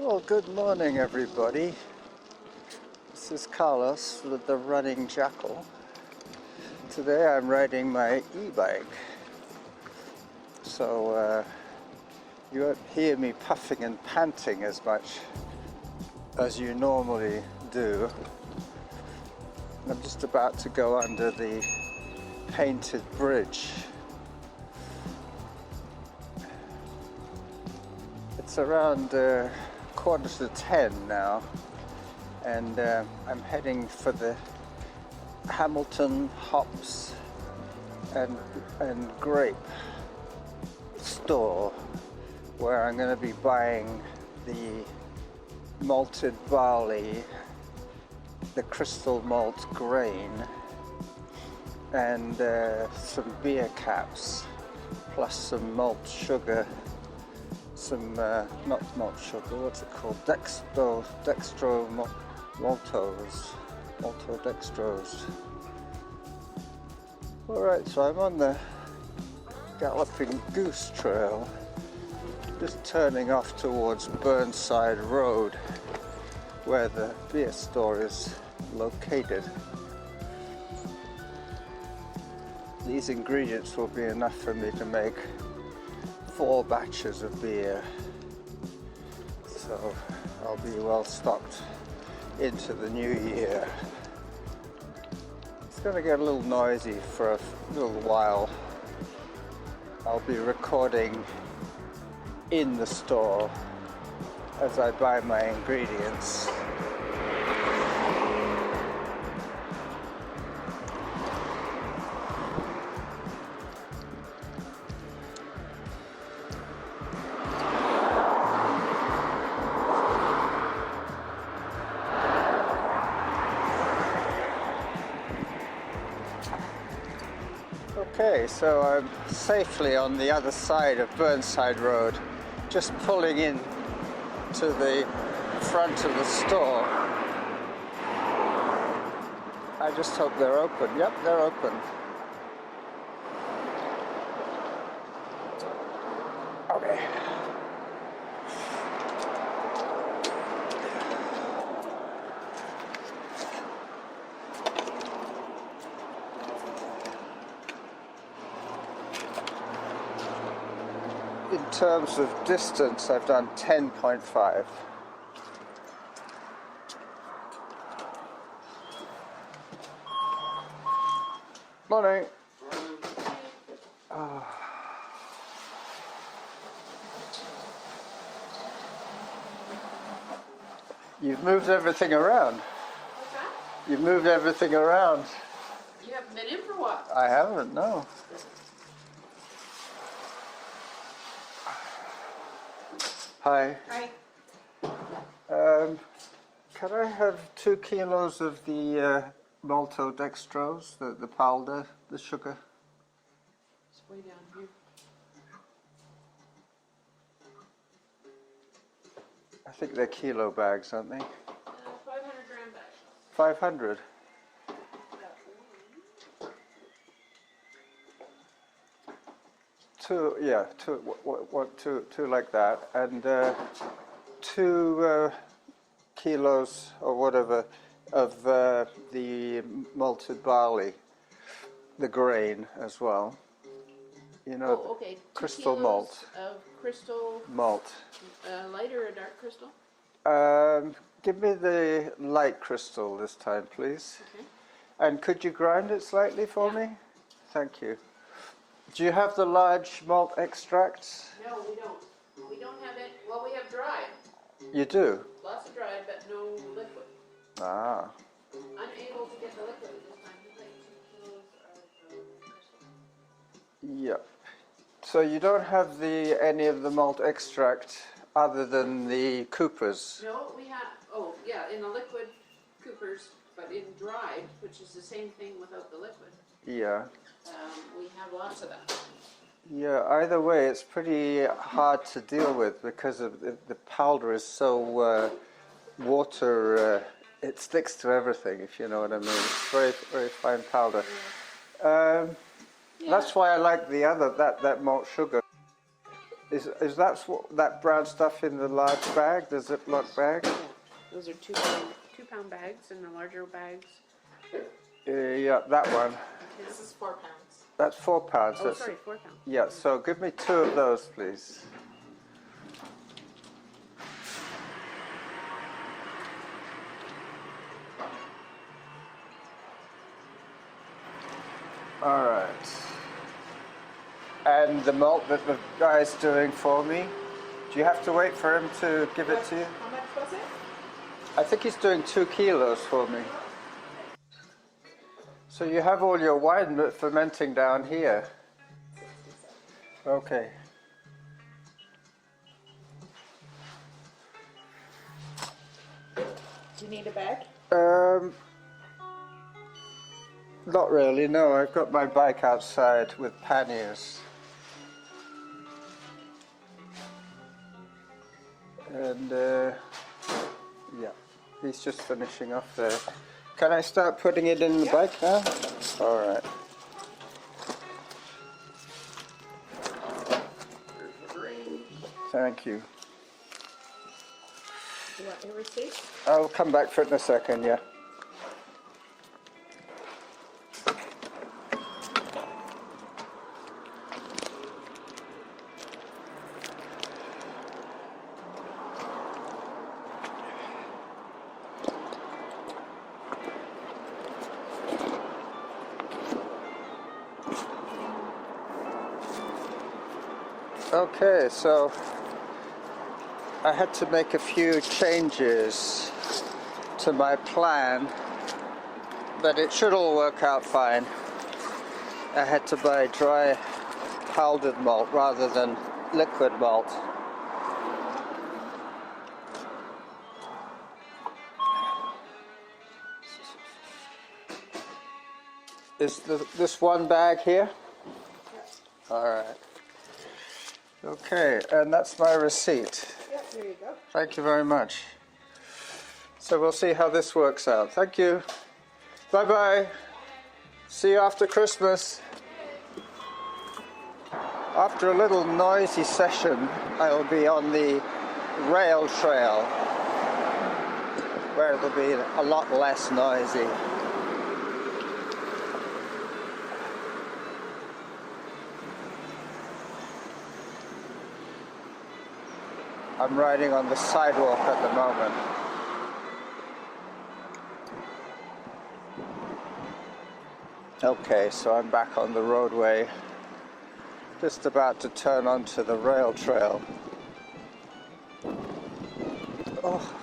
Well, good morning, everybody. This is Carlos with the Running Jackal. Today I'm riding my e-bike, so you won't hear me puffing and panting as much as you normally do. I'm just about to go under the painted bridge. It's around 9:45 now, and I'm heading for the Hamilton hops and grape store, where I'm going to be buying the malted barley, the crystal malt grain, and some beer caps, plus some malt sugar, some not malt sugar, what's it called, maltodextrose. Alright, so I'm on the Galloping Goose Trail, just turning off towards Burnside Road, where the beer store is located. These ingredients will be enough for me to make 4 batches of beer, so I'll be well stocked into the new year. It's going to get a little noisy for a little while. I'll be recording in the store as I buy my ingredients. Okay, so I'm safely on the other side of Burnside Road, just pulling in to the front of the store. I just hope they're open. Yep, they're open. Okay. In terms of distance, I've done 10.5. Morning. You've moved everything around. What's that? You've moved everything around. You haven't been in for what? I haven't, no. Hi. Hi. Can I have 2 kilos of the maltodextrose, the powder, the sugar? It's way down here. I think they're kilo bags, aren't they? 500-gram bag. 500. Two, yeah, two like that, and 2 kilos or whatever of the malted barley, the grain as well. You know, Oh, okay. 2 crystal kilos malt. of crystal Malt. light or a dark crystal? Give me the light crystal this time, please. Okay. And could you grind it slightly for Yeah. me? Thank you. Do you have the large malt extracts? No, we don't. We don't have it. Well, we have dried. You do? Lots of dried, but no liquid. Ah. Unable to get the liquid at this time. It's like 2 kilos of crystal. Yep. So you don't have any of the malt extract other than the Coopers? No, we have. Oh, yeah, in the liquid Coopers, but in dried, which is the same thing without the liquid. Yeah. We have lots of that. Yeah, either way, it's pretty hard to deal with because of the powder is so water, it sticks to everything, if you know what I mean. It's very, very fine powder. Yeah. That's why I like the other, that malt sugar. Is that brown stuff in the large bag, the Ziploc bag? Yeah, those are 2 pound bags, and the larger bags. Yeah, that one. This is 4 pounds. That's 4 pounds. Oh, sorry, 4 pounds. Yeah, so give me 2 of those, please. All right. And the malt that the guy's doing for me, do you have to wait for him to give it to you? How much was it? I think he's doing 2 kilos for me. So you have all your wine fermenting down here. Okay. Do you need a bag? Not really, no. I've got my bike outside with panniers. And yeah, he's just finishing off there. Can I start putting it in the bike now? All right. Thank you. You want your receipt? I'll come back for it in a second, yeah. Okay, so I had to make a few changes to my plan, but it should all work out fine. I had to buy dry powdered malt rather than liquid malt. Is this one bag here? All right. Okay, and that's my receipt. Yep, there you go. Thank you very much. So we'll see how this works out. Thank you. Bye-bye. See you after Christmas. After a little noisy session, I will be on the rail trail, where it'll be a lot less noisy. I'm riding on the sidewalk at the moment. Okay, so I'm back on the roadway, just about to turn onto the rail trail. Oh,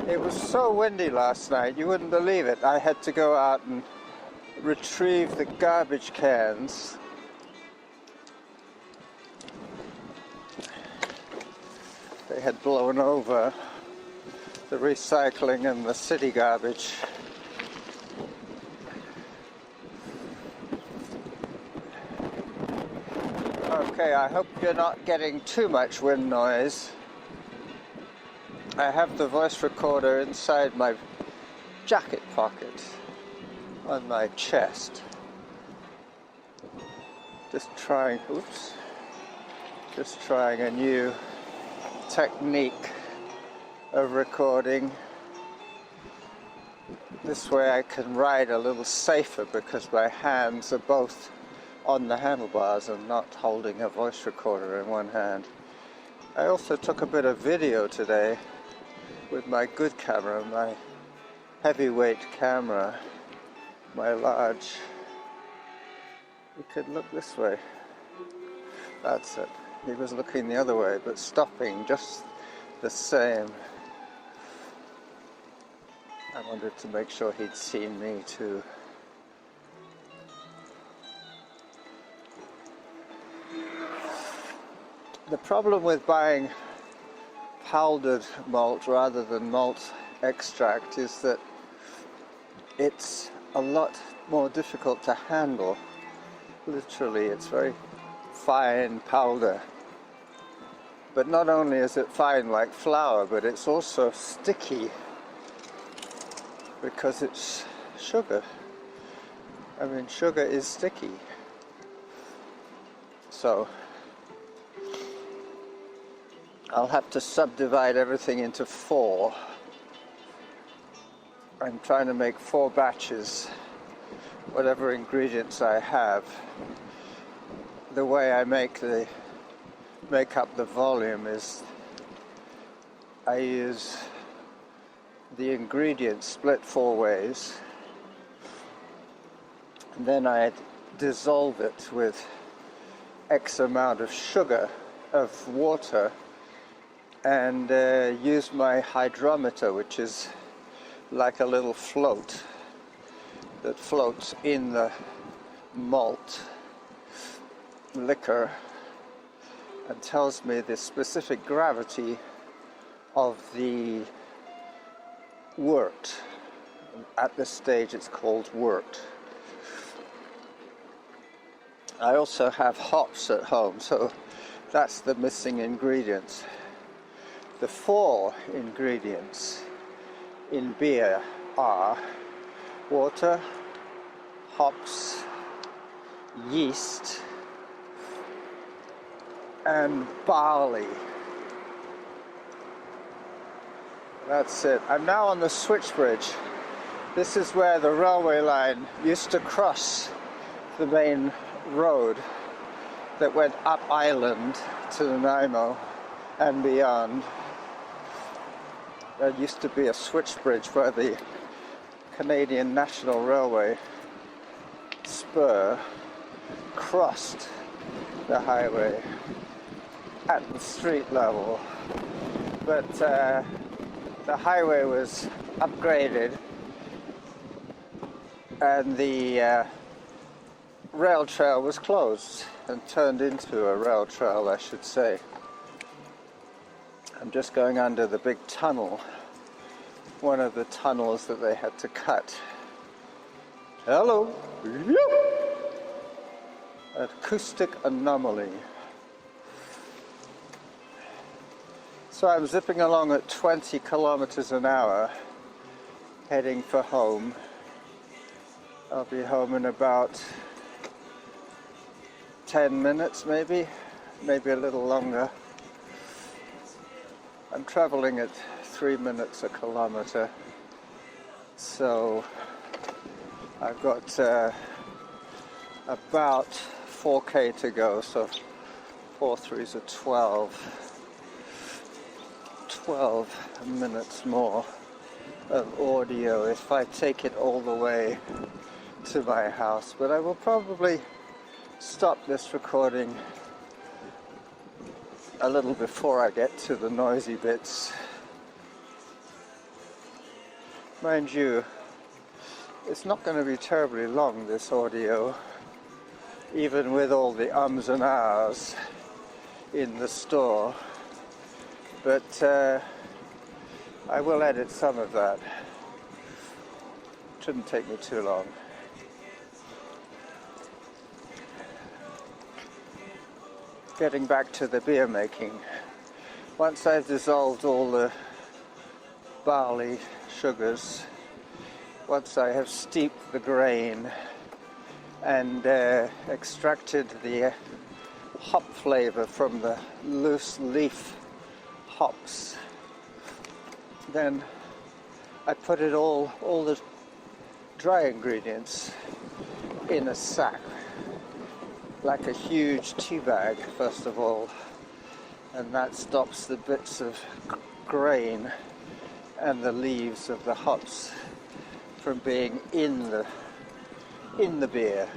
it was so windy last night, you wouldn't believe it. I had to go out and retrieve the garbage cans. They had blown over the recycling and the city garbage. Okay, I hope you're not getting too much wind noise. I have the voice recorder inside my jacket pocket on my chest. Just trying a new technique of recording. This way I can ride a little safer because my hands are both on the handlebars and not holding a voice recorder in one hand. I also took a bit of video today with my good camera, my heavyweight camera, my large. You could look this way. That's it. He was looking the other way, but stopping just the same. I wanted to make sure he'd seen me too. The problem with buying powdered malt rather than malt extract is that it's a lot more difficult to handle. Literally, it's very fine powder. But not only is it fine like flour, but it's also sticky because it's sugar. I mean, sugar is sticky. So I'll have to subdivide everything into 4. I'm trying to make 4 batches, whatever ingredients I have. The way I make up the volume is I use the ingredients split 4 ways, and then I dissolve it with X amount of sugar, of water, and use my hydrometer, which is like a little float that floats in the malt liquor and tells me the specific gravity of the wort. At this stage it's called wort. I also have hops at home, so that's the missing ingredient. The 4 ingredients in beer are water, hops, yeast, and barley. That's it. I'm now on the switchbridge. This is where the railway line used to cross the main road that went up island to Nanaimo and beyond. There used to be a switchbridge where the Canadian National Railway spur crossed the highway at the street level, but the highway was upgraded and the rail trail was closed and turned into a rail trail, I should say. I'm just going under the big tunnel, one of the tunnels that they had to cut. Hello! Acoustic anomaly. So I'm zipping along at 20 kilometers an hour, heading for home. I'll be home in about 10 minutes maybe a little longer. I'm traveling at 3 minutes a kilometer, so I've got about 4k to go, so 4 3s are 12 minutes more of audio if I take it all the way to my house, but I will probably stop this recording a little before I get to the noisy bits. Mind you, it's not going to be terribly long, this audio, even with all the ums and ahs in the store, but I will edit some of that. Shouldn't take me too long. Getting back to the beer making. Once I've dissolved all the barley sugars, once I have steeped the grain and extracted the hop flavor from the loose leaf hops, then I put it all the dry ingredients in a sack, like a huge tea bag first of all, and that stops the bits of grain and the leaves of the hops from being in the beer.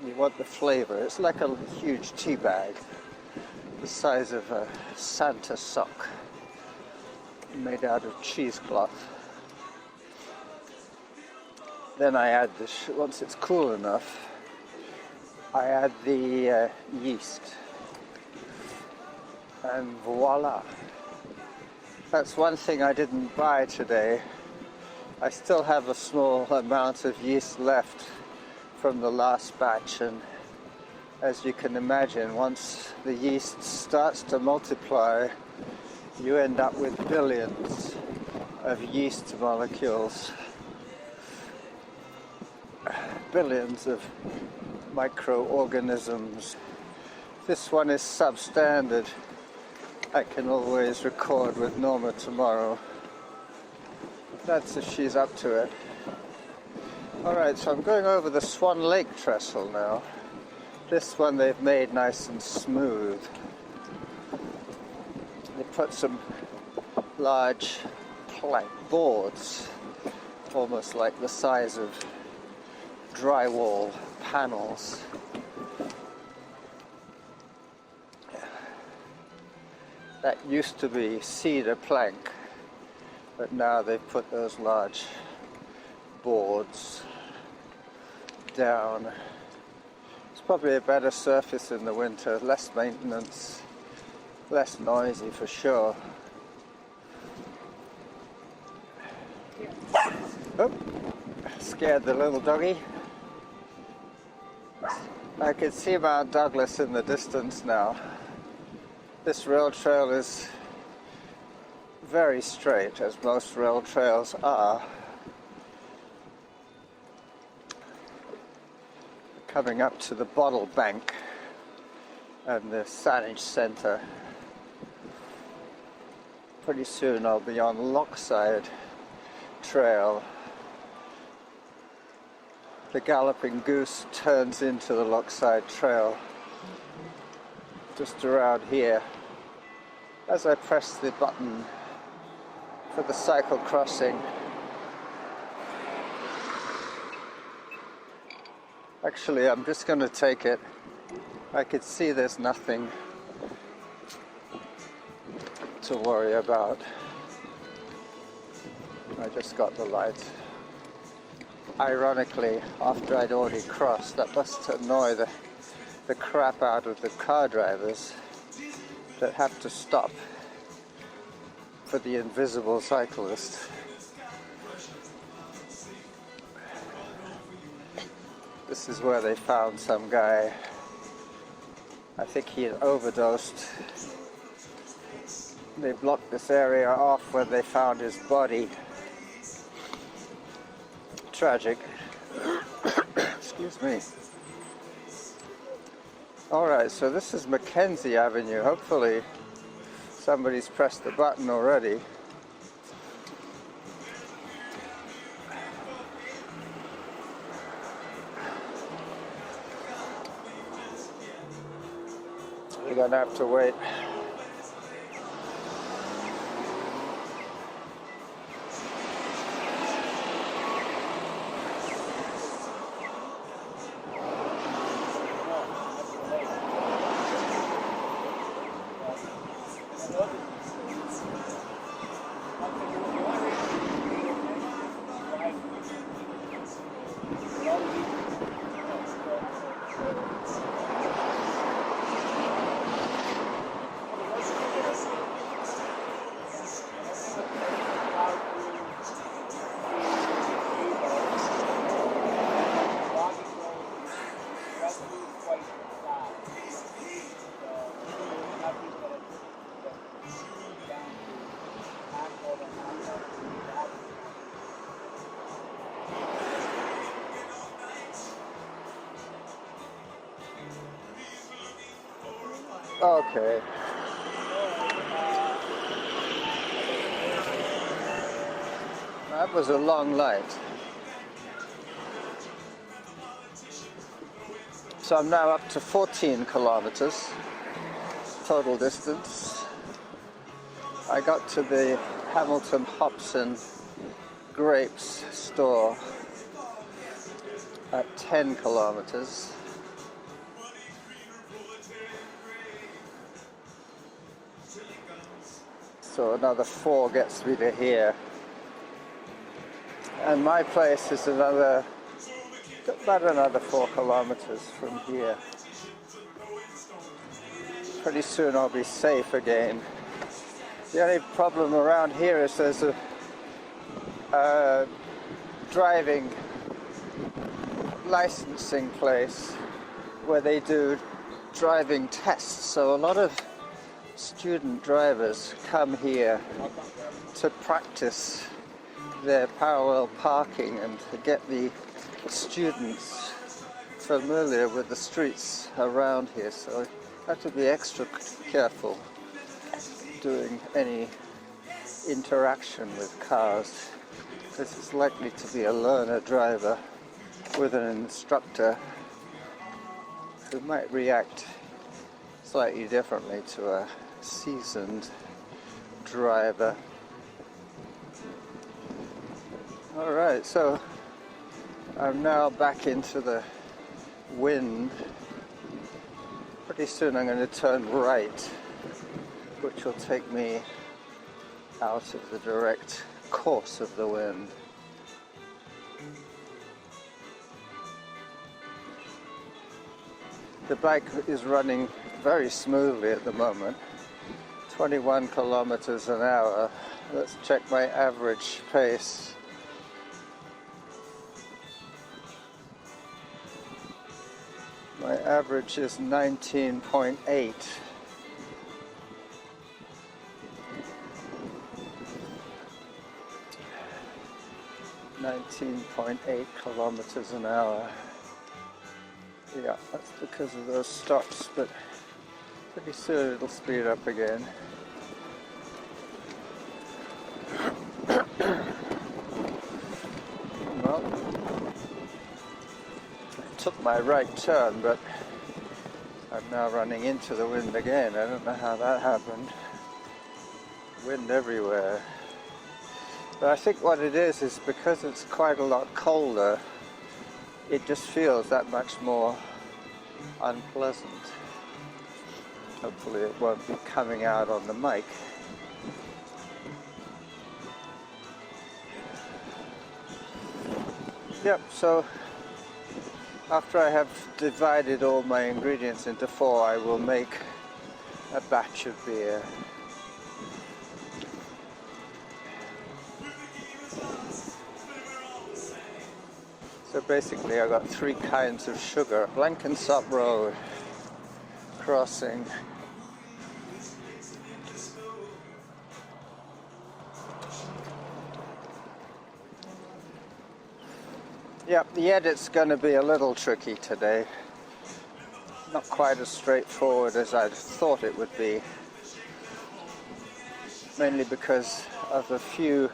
You want the flavor. It's like a huge tea bag, the size of a Santa sock, made out of cheesecloth. Then I add once it's cool enough, I add the yeast, and voila. That's one thing I didn't buy today. I still have a small amount of yeast left from the last batch, and as you can imagine, once the yeast starts to multiply, you end up with billions of yeast molecules, billions of microorganisms. This one is substandard. I can always record with Norma tomorrow. That's if she's up to it. Alright, so I'm going over the Swan Lake trestle now. This one they've made nice and smooth. They put some large plank boards, almost like the size of drywall panels. That used to be cedar plank, but now they've put those large boards down. It's probably a better surface in the winter, less maintenance, less noisy for sure. Oh, scared the little doggy. I can see Mount Douglas in the distance now. This rail trail is very straight, as most rail trails are. Coming up to the Bottle Bank and the Saanich Centre. Pretty soon I'll be on Lochside Trail. The Galloping Goose turns into the Lochside Trail just around here. As I press the button for the cycle crossing, actually I'm just going to take it. I could see there's nothing to worry about. I just got the light. Ironically, after I'd already crossed, that must annoy the crap out of the car drivers that have to stop for the invisible cyclist. This is where they found some guy. I think he had overdosed. They blocked this area off where they found his body. Tragic. Excuse me. Alright, so this is Mackenzie Avenue. Hopefully somebody's pressed the button already. You're gonna have to wait. Okay. That was a long light. So I'm now up to 14 kilometers total distance. I got to the Hamilton Hobson Grapes store at 10 kilometers. So another 4 gets me to here. And my place is about another 4 kilometers from here. Pretty soon I'll be safe again. The only problem around here is there's a driving licensing place where they do driving tests. So a lot of student drivers come here to practice their parallel parking and to get the students familiar with the streets around here, so I have to be extra careful. doing any interaction with cars. This is likely to be a learner driver with an instructor who might react slightly differently to a seasoned driver. Alright, so I'm now back into the wind. Pretty soon I'm going to turn right, which will take me out of the direct course of the wind. The bike is running very smoothly at the moment, 21 kilometers an hour. Let's check my average pace. My average is 19.8. 19.8 kilometers an hour. Yeah, that's because of those stops, but pretty soon it'll speed up again. Well, I took my right turn, but I'm now running into the wind again. I don't know how that happened. Wind everywhere. But I think what it is because it's quite a lot colder, it just feels that much more unpleasant. Hopefully it won't be coming out on the mic. Yep, so after I have divided all my ingredients into 4, I will make a batch of beer. So basically I got 3 kinds of sugar. Blenkinsop Road crossing. Yep, the edit's going to be a little tricky today. Not quite as straightforward as I thought it would be. Mainly because of a few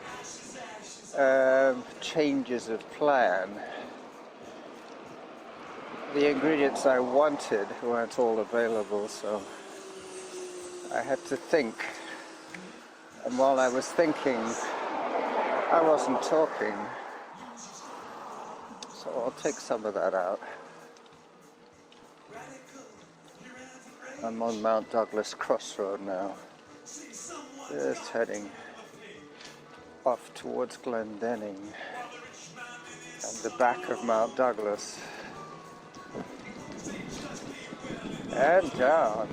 changes of plan. The ingredients I wanted weren't all available, so I had to think. And while I was thinking, I wasn't talking. So I'll take some of that out. I'm on Mount Douglas Crossroad now. Just heading off towards Glendenning and the back of Mount Douglas. And down.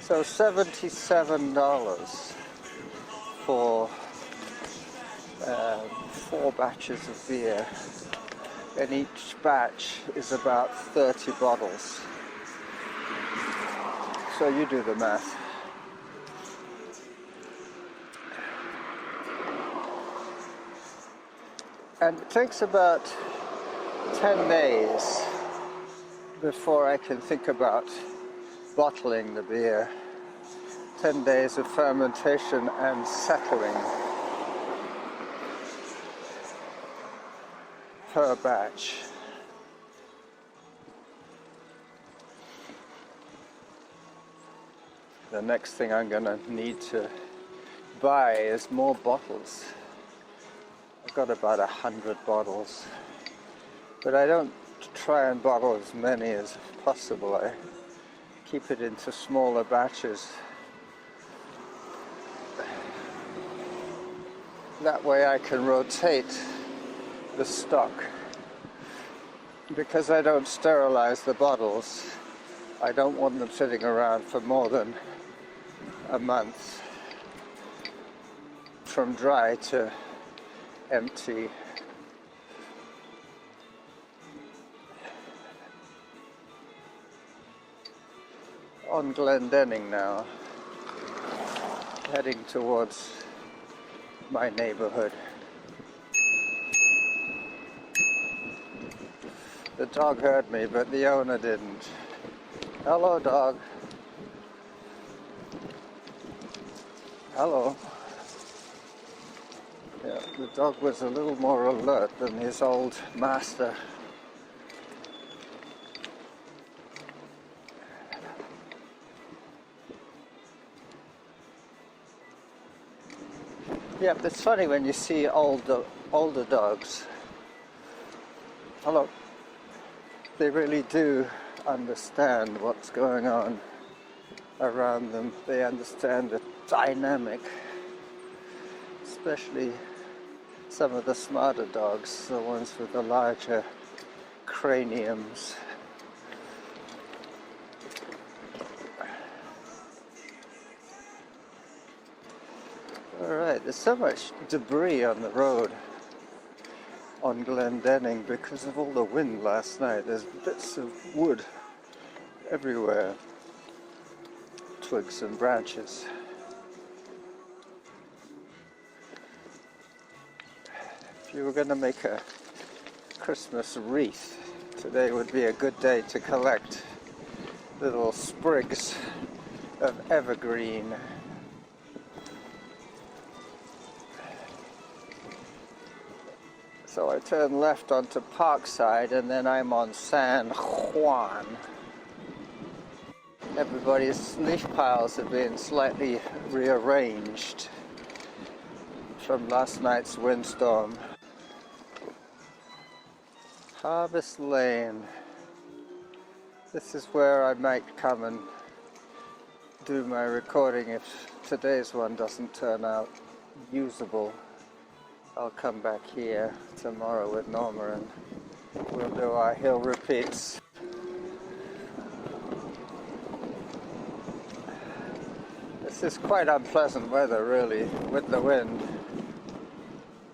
So $77 for 4 batches of beer, and each batch is about 30 bottles. So you do the math. And it takes about 10 days before I can think about bottling the beer. 10 days of fermentation and settling per batch. The next thing I'm going to need to buy is more bottles. I've got about 100 bottles, but I don't try and bottle as many as possible. I keep it into smaller batches. That way I can rotate the stock. Because I don't sterilize the bottles, I don't want them sitting around for more than a month from dry to empty. On Glendenning now, heading towards my neighborhood. The dog heard me, but the owner didn't. Hello, dog. Hello. Yeah, the dog was a little more alert than his old master. Yeah, it's funny when you see older dogs. Hello. They really do understand what's going on around them. They understand the dynamic, especially some of the smarter dogs, the ones with the larger craniums. Alright, there's so much debris on the road on Glendenning because of all the wind last night. There's bits of wood everywhere, twigs and branches. If you were going to make a Christmas wreath, today would be a good day to collect little sprigs of evergreen. So I turn left onto Parkside and then I'm on San Juan. Everybody's leaf piles have been slightly rearranged from last night's windstorm. Harvest Lane. This is where I might come and do my recording if today's one doesn't turn out usable. I'll come back here tomorrow with Norma and we'll do our hill repeats. This is quite unpleasant weather really with the wind.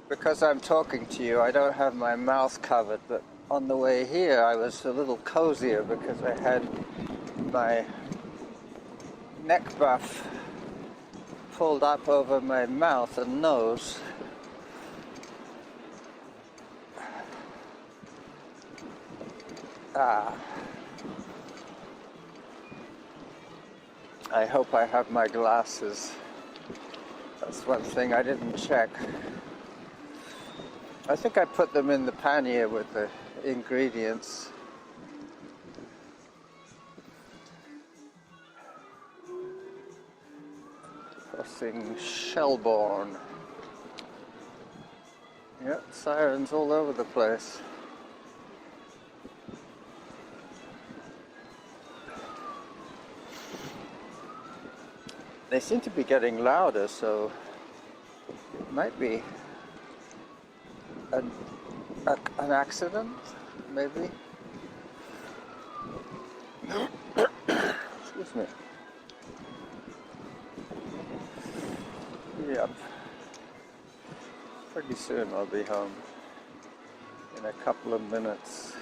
Because I'm talking to you, I don't have my mouth covered, but on the way here I was a little cozier because I had my neck buff pulled up over my mouth and nose. I hope I have my glasses. That's one thing I didn't check. I think I put them in the pannier with the ingredients. Crossing Shelbourne. Yeah, sirens all over the place. They seem to be getting louder, so it might be an accident, maybe. Excuse me. Yep. Pretty soon I'll be home. In a couple of minutes.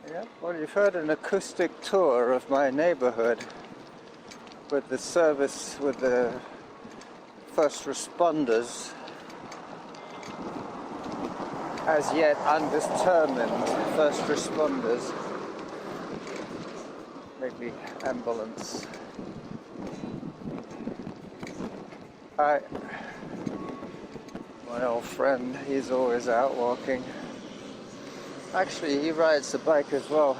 Yep. Well, you've heard an acoustic tour of my neighborhood with the service, with the first responders, as yet undetermined first responders, maybe ambulance. My old friend, he's always out walking. Actually, he rides the bike as well.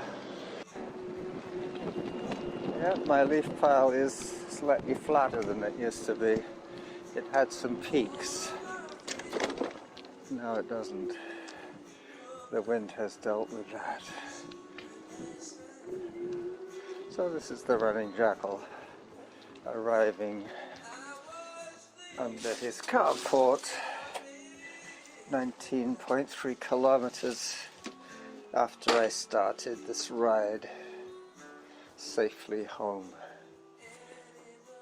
Yeah, my leaf pile is slightly flatter than it used to be. It had some peaks. Now it doesn't. The wind has dealt with that. So this is the running jackal arriving under his carport, 19.3 kilometers after I started this ride safely home.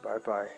Bye bye.